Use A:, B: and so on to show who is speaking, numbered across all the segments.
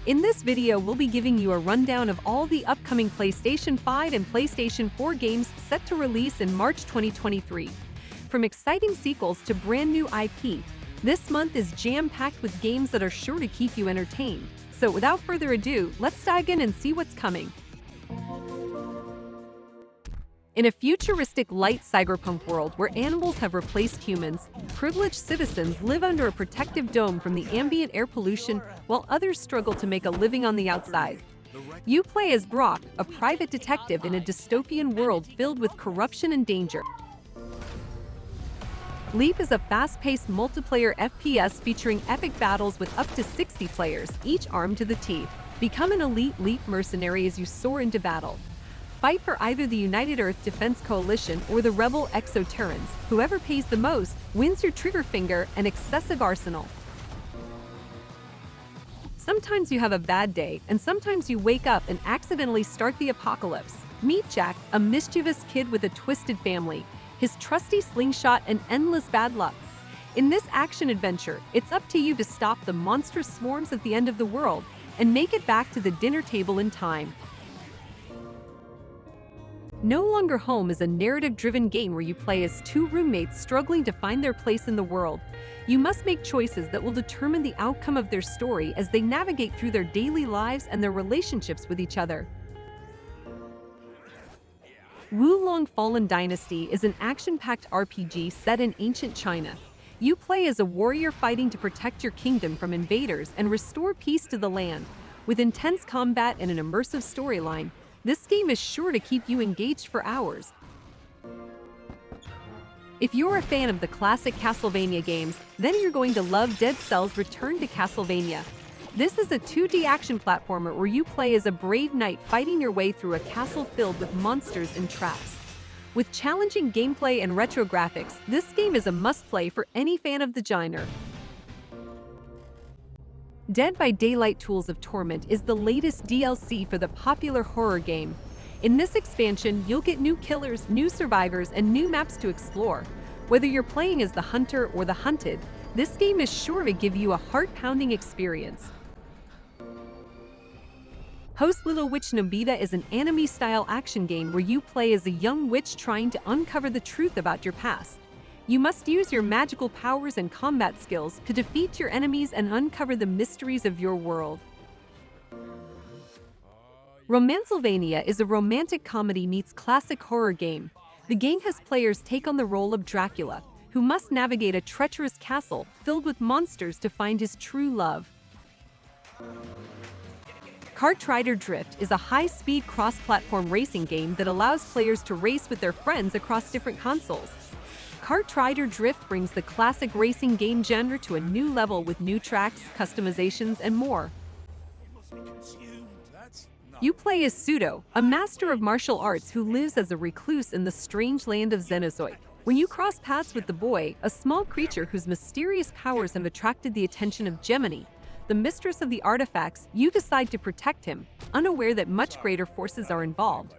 A: In this video, we'll be giving you a rundown of all the upcoming PlayStation 5 and PlayStation 4 games set to release in March 2023. From exciting sequels to brand new IP, this month is jam-packed with games that are sure to keep you entertained. So without further ado, let's dive in and see what's coming. In a futuristic light cyberpunk world where animals have replaced humans, privileged citizens live under a protective dome from the ambient air pollution while others struggle to make a living on the outside. You play as BROK, a private detective in a dystopian world filled with corruption and danger. Leap is a fast-paced multiplayer FPS featuring epic battles with up to 60 players, each armed to the teeth. Become an elite Leap mercenary as you soar into battle. Fight for either the United Earth Defense Coalition or the rebel Exo-Terrans. Whoever pays the most wins your trigger finger and excessive arsenal. Sometimes you have a bad day, and sometimes you wake up and accidentally start the apocalypse. Meet Jack, a mischievous kid with a twisted family, his trusty slingshot, and endless bad luck. In this action-adventure, it's up to you to stop the monstrous swarms at the end of the world and make it back to the dinner table in time. No Longer Home is a narrative-driven game where you play as two roommates struggling to find their place in the world. You must make choices that will determine the outcome of their story as they navigate through their daily lives and their relationships with each other. Wulong Fallen Dynasty is an action-packed RPG set in ancient China. You play as a warrior fighting to protect your kingdom from invaders and restore peace to the land. With intense combat and an immersive storyline, this game is sure to keep you engaged for hours. If you're a fan of the classic Castlevania games, then you're going to love Dead Cells Return to Castlevania. This is a 2D action platformer where you play as a brave knight fighting your way through a castle filled with monsters and traps. With challenging gameplay and retro graphics, this game is a must-play for any fan of the genre. Dead by Daylight Tools of Torment is the latest DLC for the popular horror game. In this expansion, you'll get new killers, new survivors, and new maps to explore. Whether you're playing as the hunter or the hunted, this game is sure to give you a heart-pounding experience. Host Little Witch Nobeta is an anime-style action game where you play as a young witch trying to uncover the truth about your past. You must use your magical powers and combat skills to defeat your enemies and uncover the mysteries of your world. Romancelvania is a romantic comedy meets classic horror game. The game has players take on the role of Dracula, who must navigate a treacherous castle filled with monsters to find his true love. KartRider Drift is a high-speed cross-platform racing game that allows players to race with their friends across different consoles. KartRider Drift brings the classic racing game genre to a new level with new tracks, customizations, and more. You play as Pseudo, a master of martial arts who lives as a recluse in the strange land of Xenozoic. When you cross paths with the boy, a small creature whose mysterious powers have attracted the attention of Gemini, the mistress of the artifacts, you decide to protect him, unaware that much greater forces are involved.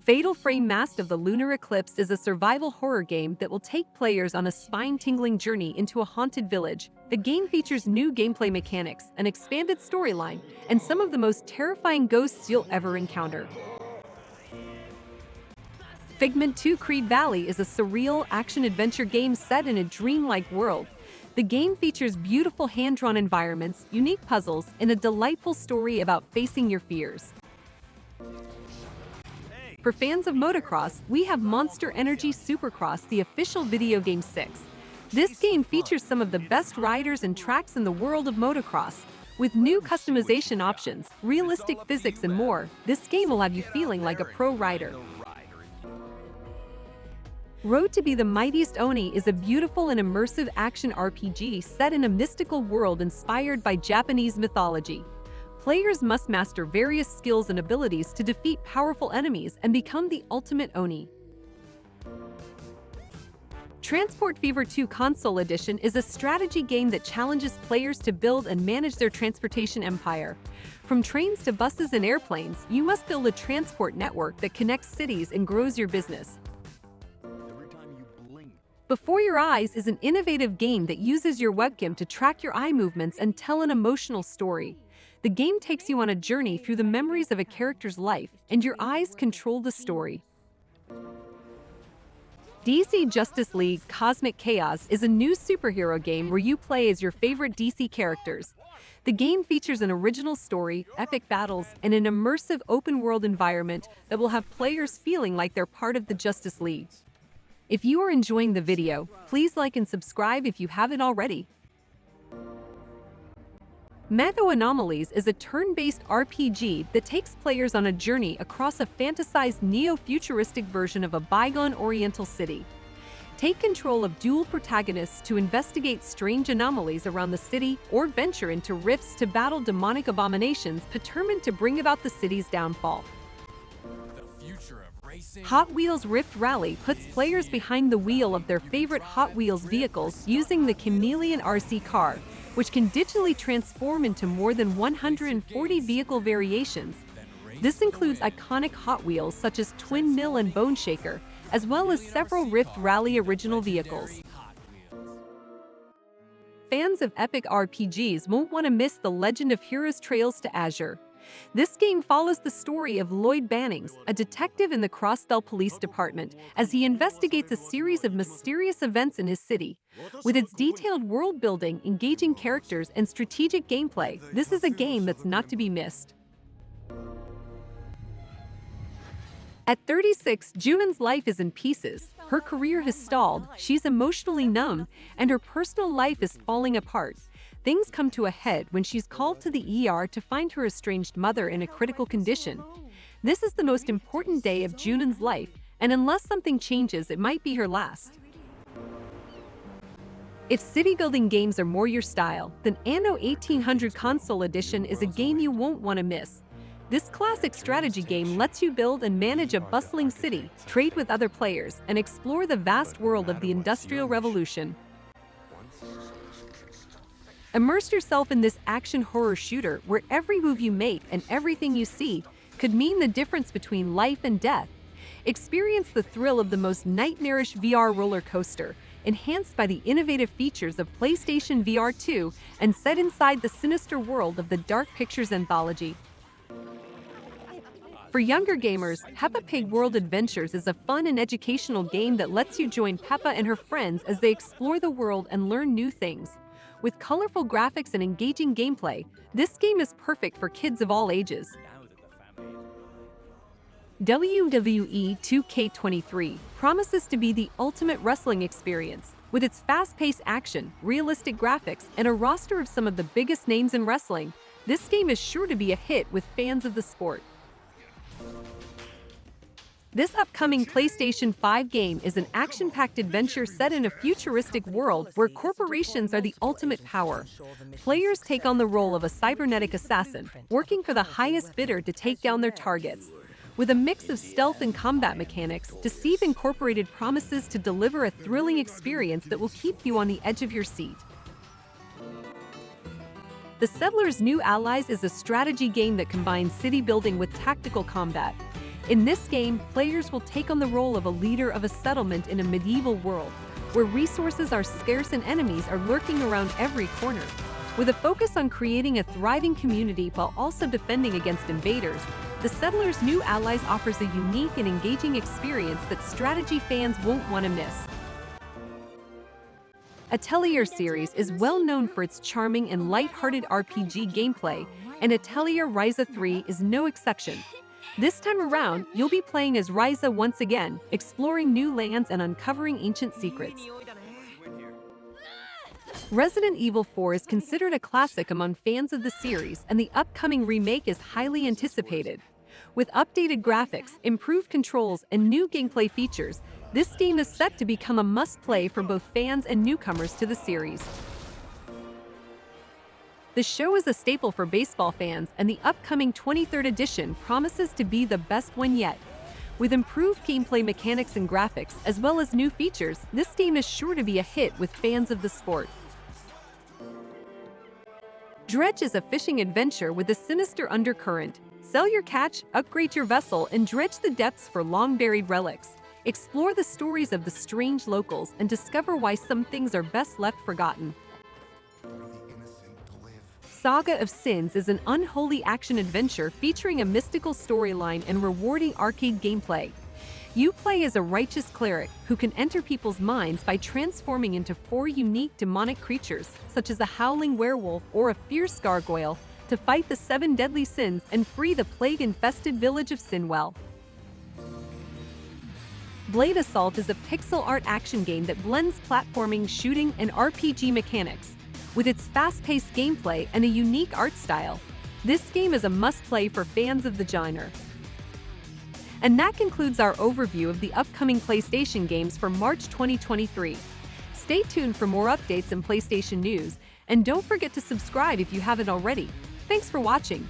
A: Fatal Frame Mask of the Lunar Eclipse is a survival horror game that will take players on a spine-tingling journey into a haunted village. The game features new gameplay mechanics, an expanded storyline, and some of the most terrifying ghosts you'll ever encounter. Figment 2 Creed Valley is a surreal action-adventure game set in a dreamlike world. The game features beautiful hand-drawn environments, unique puzzles, and a delightful story about facing your fears. For fans of motocross, we have Monster Energy Supercross, the official Videogame 6. This game features some of the best riders and tracks in the world of motocross. With new customization options, realistic physics, and more, this game will have you feeling like a pro rider. Road to be the Mightiest Oni is a beautiful and immersive action RPG set in a mystical world inspired by Japanese mythology. Players must master various skills and abilities to defeat powerful enemies and become the ultimate Oni. Transport Fever 2 Console Edition is a strategy game that challenges players to build and manage their transportation empire. From trains to buses and airplanes, you must build a transport network that connects cities and grows your business. Before Your Eyes is an innovative game that uses your webcam to track your eye movements and tell an emotional story. The game takes you on a journey through the memories of a character's life, and your eyes control the story. DC Justice League Cosmic Chaos is a new superhero game where you play as your favorite DC characters. The game features an original story, epic battles, and an immersive open-world environment that will have players feeling like they're part of the Justice League. If you are enjoying the video, please like and subscribe if you haven't already. Mato Anomalies is a turn-based RPG that takes players on a journey across a fantasized neo-futuristic version of a bygone Oriental city. Take control of dual protagonists to investigate strange anomalies around the city or venture into rifts to battle demonic abominations determined to bring about the city's downfall. Hot Wheels Rift Rally puts players behind the wheel of their favorite Hot Wheels vehicles using the Chameleon RC car, which can digitally transform into more than 140 vehicle variations. This includes iconic Hot Wheels such as Twin Mill and Bone Shaker, as well as several Rift Rally original vehicles. Fans of epic RPGs won't want to miss The Legend of Heroes Trails to Azure. This game follows the story of Lloyd Bannings, a detective in the Crossdale Police Department, as he investigates a series of mysterious events in his city. With its detailed world building, engaging characters, and strategic gameplay, this is a game that's not to be missed. At 36, Junon's life is in pieces. Her career has stalled, she's emotionally numb, and her personal life is falling apart. Things come to a head when she's called to the ER to find her estranged mother in a critical condition. This is the most important day of Junon's life, and unless something changes, it might be her last. If city-building games are more your style, then Anno 1800 Console Edition is a game you won't want to miss. This classic strategy game lets you build and manage a bustling city, trade with other players, and explore the vast world of the Industrial Revolution. Immerse yourself in this action horror shooter where every move you make and everything you see could mean the difference between life and death. Experience the thrill of the most nightmarish VR roller coaster, enhanced by the innovative features of PlayStation VR 2 and set inside the sinister world of the Dark Pictures anthology. For younger gamers, Peppa Pig World Adventures is a fun and educational game that lets you join Peppa and her friends as they explore the world and learn new things. With colorful graphics and engaging gameplay, this game is perfect for kids of all ages. WWE 2K23 promises to be the ultimate wrestling experience. With its fast-paced action, realistic graphics, and a roster of some of the biggest names in wrestling, this game is sure to be a hit with fans of the sport. This upcoming PlayStation 5 game is an action-packed adventure set in a futuristic world where corporations are the ultimate power. Players take on the role of a cybernetic assassin, working for the highest bidder to take down their targets. With a mix of stealth and combat mechanics, Deceive Inc. promises to deliver a thrilling experience that will keep you on the edge of your seat. The Settlers' New Allies is a strategy game that combines city building with tactical combat. In this game, players will take on the role of a leader of a settlement in a medieval world, where resources are scarce and enemies are lurking around every corner. With a focus on creating a thriving community while also defending against invaders, The Settlers' New Allies offers a unique and engaging experience that strategy fans won't want to miss. Atelier series is well known for its charming and light-hearted RPG gameplay, and Atelier Ryza 3 is no exception. This time around, you'll be playing as Ryza once again, exploring new lands and uncovering ancient secrets. Resident Evil 4 is considered a classic among fans of the series, and the upcoming remake is highly anticipated. With updated graphics, improved controls, and new gameplay features, this game is set to become a must-play for both fans and newcomers to the series. The show is a staple for baseball fans, and the upcoming 23rd edition promises to be the best one yet. With improved gameplay mechanics and graphics, as well as new features, this game is sure to be a hit with fans of the sport. Dredge is a fishing adventure with a sinister undercurrent. Sell your catch, upgrade your vessel, and dredge the depths for long-buried relics. Explore the stories of the strange locals and discover why some things are best left forgotten. Saga of Sins is an unholy action-adventure featuring a mystical storyline and rewarding arcade gameplay. You play as a righteous cleric who can enter people's minds by transforming into 4 unique demonic creatures, such as a howling werewolf or a fierce gargoyle, to fight the 7 deadly sins and free the plague-infested village of Sinwell. Blade Assault is a pixel art action game that blends platforming, shooting, and RPG mechanics. With its fast-paced gameplay and a unique art style, this game is a must-play for fans of the genre. And that concludes our overview of the upcoming PlayStation games for March 2023. Stay tuned for more updates and PlayStation news, and don't forget to subscribe if you haven't already. Thanks for watching.